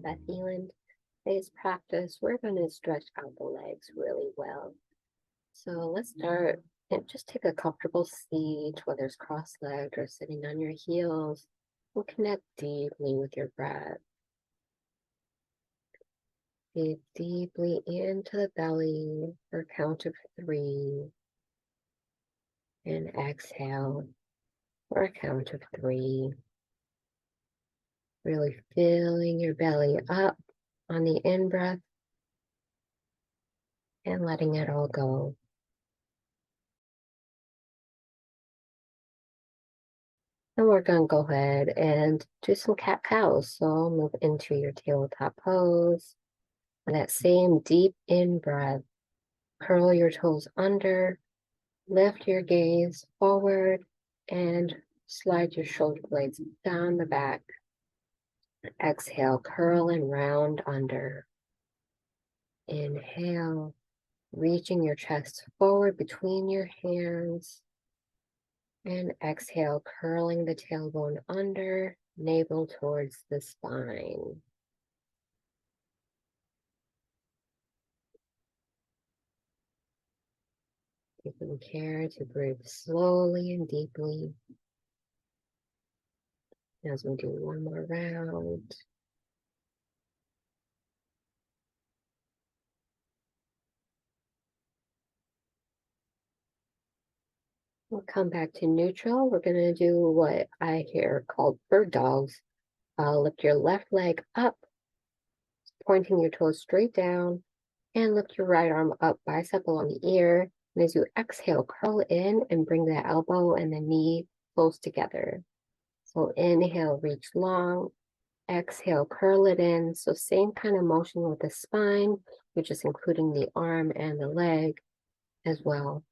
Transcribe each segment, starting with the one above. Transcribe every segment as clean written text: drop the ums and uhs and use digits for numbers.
Beth Eland. Today's practice, we're going to stretch out the legs really well. So let's start and just take a comfortable seat, whether it's cross-legged or sitting on your heels, and connect deeply with your breath. Breathe deeply into the belly for a count of 3, and exhale for a count of 3. Really filling your belly up on the in-breath and letting it all go. And we're going to go ahead and do some cat-cows. So move into your tabletop pose. And that same deep in-breath, curl your toes under, lift your gaze forward, and slide your shoulder blades down the back. Exhale, curl and round under. Inhale, reaching your chest forward between your hands. And exhale, curling the tailbone under, navel towards the spine. Taking care to breathe slowly and deeply. As we do one more round. We'll come back to neutral. We're going to do what I hear called bird dogs. Lift your left leg up, pointing your toes straight down, and lift your right arm up, bicep along the ear. And as you exhale, curl in and bring the elbow and the knee close together. So inhale, reach long. Exhale, curl it in. So same kind of motion with the spine, which is including the arm and the leg as well.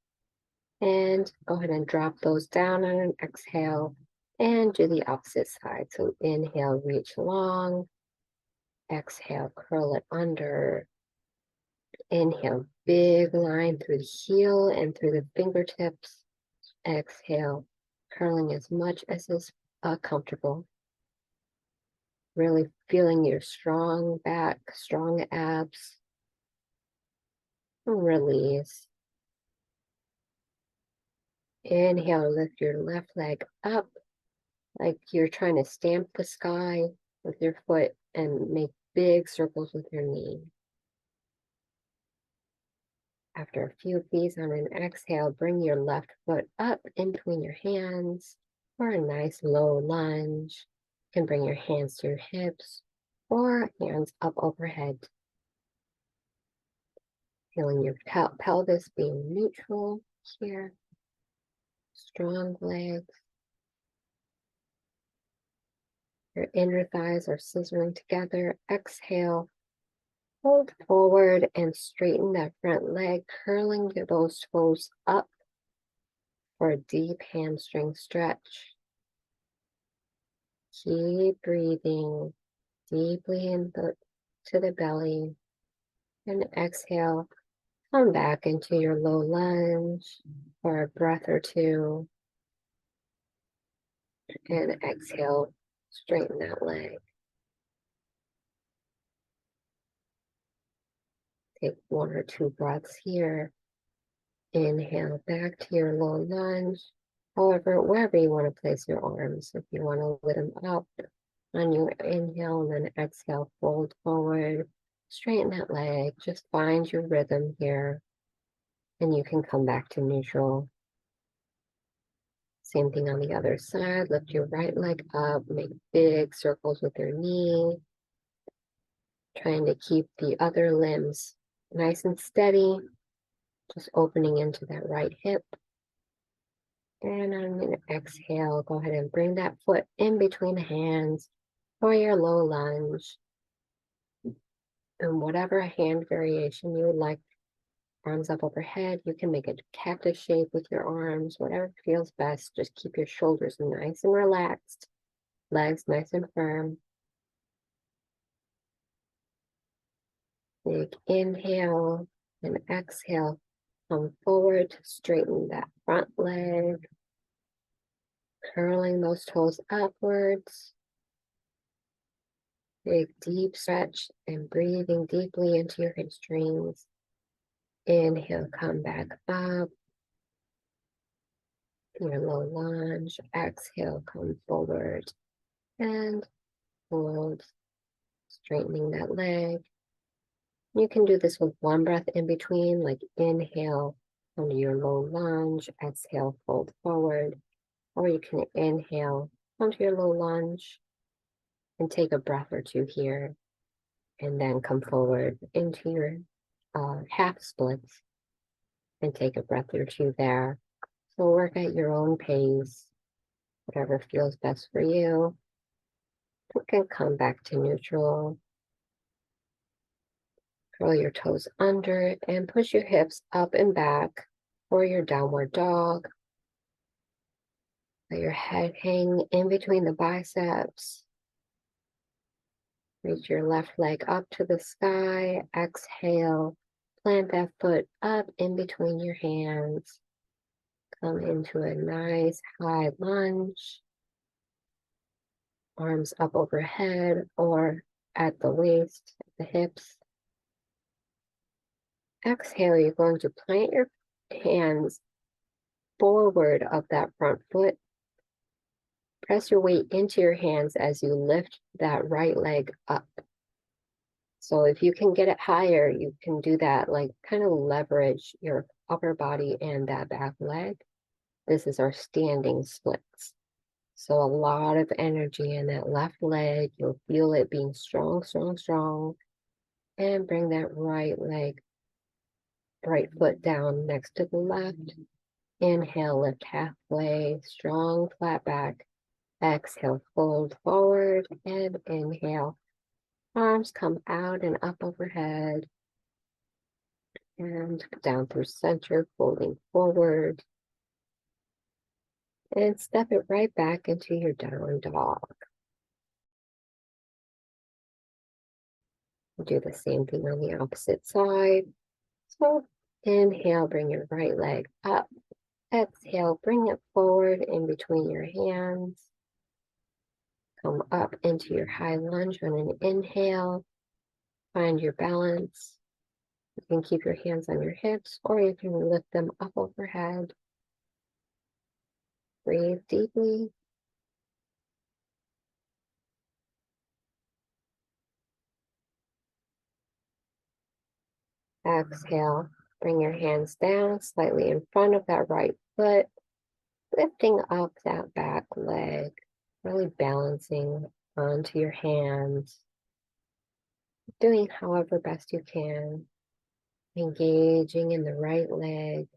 And go ahead and drop those down on an exhale and do the opposite side. So inhale, reach long. Exhale, curl it under. Inhale, big line through the heel and through the fingertips. Exhale, curling as much as is comfortable. Really feeling your strong back, strong abs. And release. Inhale, lift your left leg up like you're trying to stamp the sky with your foot and make big circles with your knee. After a few of these, on an exhale, bring your left foot up in between your hands for a nice low lunge. You can bring your hands to your hips or hands up overhead. Feeling your pelvis being neutral here. Strong legs. Your inner thighs are scissoring together. Exhale. Hold forward and straighten that front leg, curling those toes up for a deep hamstring stretch. Keep breathing deeply into the belly. And exhale, come back into your low lunge for a breath or two. And exhale, straighten that leg. Take 1 or 2 breaths here. Inhale back to your low lunge. However, wherever you want to place your arms, if you want to lift them up on your inhale and then exhale, fold forward, straighten that leg, just find your rhythm here, and you can come back to neutral. Same thing on the other side, lift your right leg up, make big circles with your knee, trying to keep the other limbs nice and steady, just opening into that right hip. And on an exhale, go ahead and bring that foot in between the hands for your low lunge. And whatever hand variation you would like, arms up overhead, you can make a cactus shape with your arms, whatever feels best. Just keep your shoulders nice and relaxed, legs nice and firm. Big inhale and exhale. Come forward to straighten that front leg, curling those toes upwards. Big deep stretch and breathing deeply into your hamstrings. Inhale, come back up. Your low lunge. Exhale, come forward and hold, straightening that leg. You can do this with one breath in between, like inhale, come to your low lunge, exhale, fold forward, or you can inhale, come to your low lunge, and take a breath or two here, and then come forward into your half splits and take a breath or two there. So work at your own pace, whatever feels best for you. You can come back to neutral. Curl your toes under and push your hips up and back for your downward dog. Let your head hang in between the biceps. Reach your left leg up to the sky. Exhale. Plant that foot up in between your hands. Come into a nice high lunge. Arms up overhead or at the waist, at the hips. Exhale, you're going to plant your hands forward of that front foot. Press your weight into your hands as you lift that right leg up. So if you can get it higher, you can do that, like kind of leverage your upper body and that back leg. This is our standing splits. So a lot of energy in that left leg. You'll feel it being strong, strong, strong. And bring that right leg, right foot down next to the left. Inhale, lift halfway, strong, flat back. Exhale, fold forward and inhale. Arms come out and up overhead and down through center, folding forward. And step it right back into your down dog. Do the same thing on the opposite side. So inhale, bring your right leg up. Exhale, bring it forward in between your hands. Come up into your high lunge on an inhale. Find your balance. You can keep your hands on your hips or you can lift them up overhead. Breathe deeply. Exhale, bring your hands down slightly in front of that right foot, lifting up that back leg, really balancing onto your hands, doing however best you can, engaging in the right leg.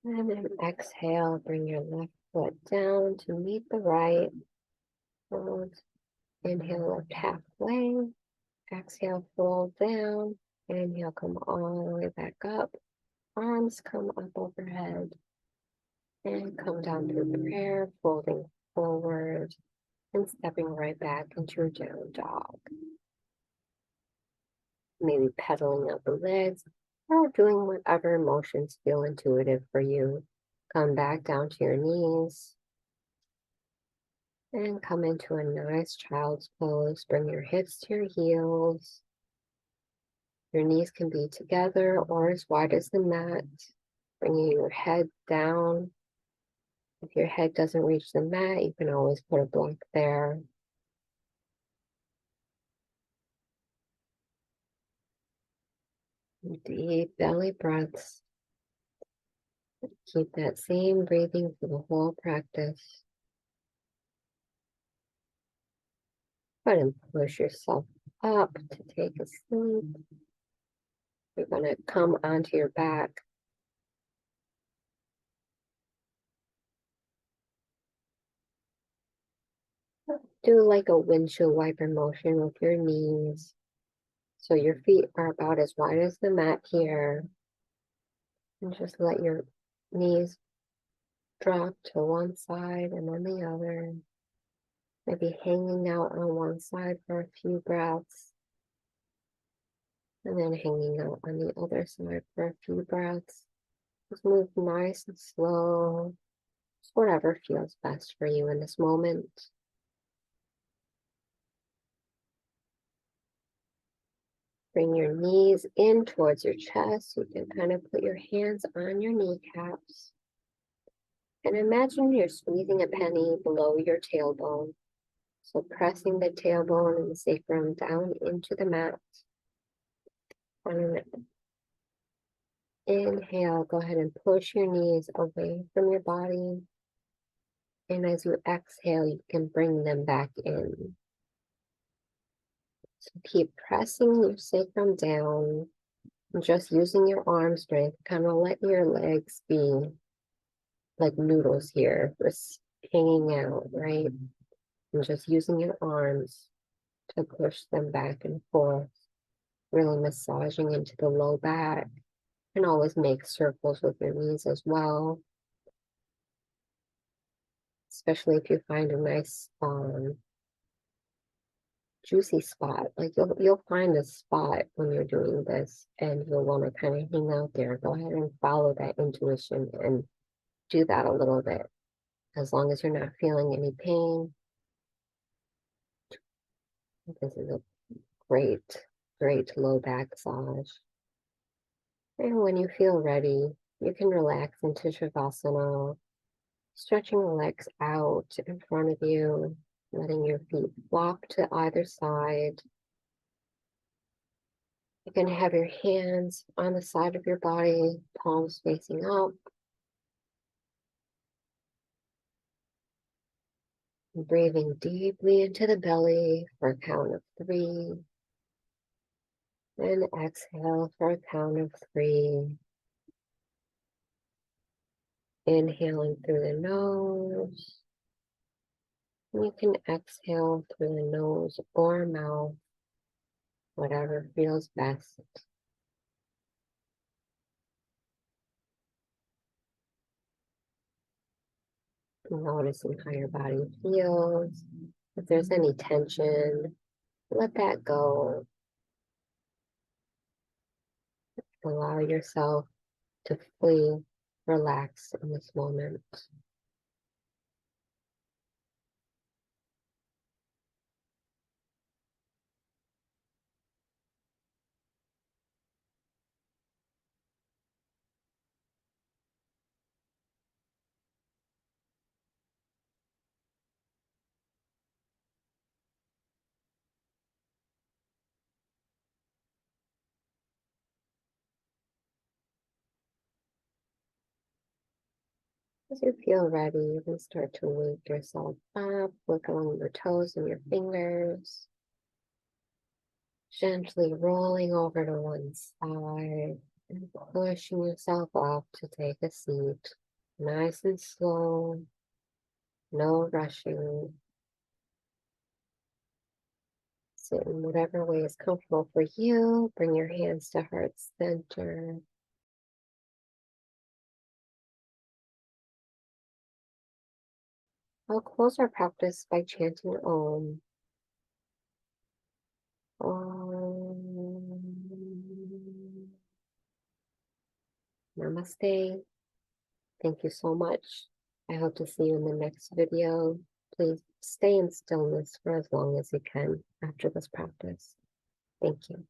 And then exhale, bring your left foot down to meet the right. Hold. Inhale, lift halfway. Exhale, fold down. Inhale, come all the way back up. Arms come up overhead. And come down through prayer, folding forward and stepping right back into your down dog. Maybe pedaling up the legs or doing whatever motions feel intuitive for you. Come back down to your knees and come into a nice child's pose. Bring your hips to your heels. Your knees can be together or as wide as the mat. Bringing your head down. If your head doesn't reach the mat, you can always put a block there. Deep belly breaths. Keep that same breathing for the whole practice. Go ahead and push yourself up to take a seat. You're going to come onto your back. Do like a windshield wiper motion with your knees. So your feet are about as wide as the mat here. And just let your knees drop to one side and then the other. Maybe hanging out on one side for a few breaths. And then hanging out on the other side for a few breaths. Just move nice and slow. Just whatever feels best for you in this moment. Bring your knees in towards your chest. You can kind of put your hands on your kneecaps. And imagine you're squeezing a penny below your tailbone. So pressing the tailbone and the sacrum down into the mat. And inhale, go ahead and push your knees away from your body. And as you exhale, you can bring them back in. So keep pressing your sacrum down and just using your arm strength, kind of let your legs be like noodles here, just hanging out, right? And just using your arms to push them back and forth, really massaging into the low back. You can always make circles with your knees as well, especially if you find a nice juicy spot. Like you'll find a spot when you're doing this and you'll want to kind of hang out there. Go ahead and follow that intuition and do that a little bit. As long as you're not feeling any pain, this is a great low back massage. And when you feel ready, you can relax into Shavasana, stretching the legs out in front of you, letting your feet flop to either side. You can have your hands on the side of your body, palms facing up. Breathing deeply into the belly for a count of 3. And exhale for a count of 3. Inhaling through the nose. And you can exhale through the nose or mouth, whatever feels best. Noticing how your body feels. If there's any tension, let that go. Allow yourself to fully relax in this moment. As you feel ready, you can start to wake yourself up, work along your toes and your fingers, gently rolling over to one side and pushing yourself up to take a seat. Nice and slow, no rushing. Sit in whatever way is comfortable for you. Bring your hands to heart center. I'll close our practice by chanting Om. Om. Namaste. Thank you so much. I hope to see you in the next video. Please stay in stillness for as long as you can after this practice. Thank you.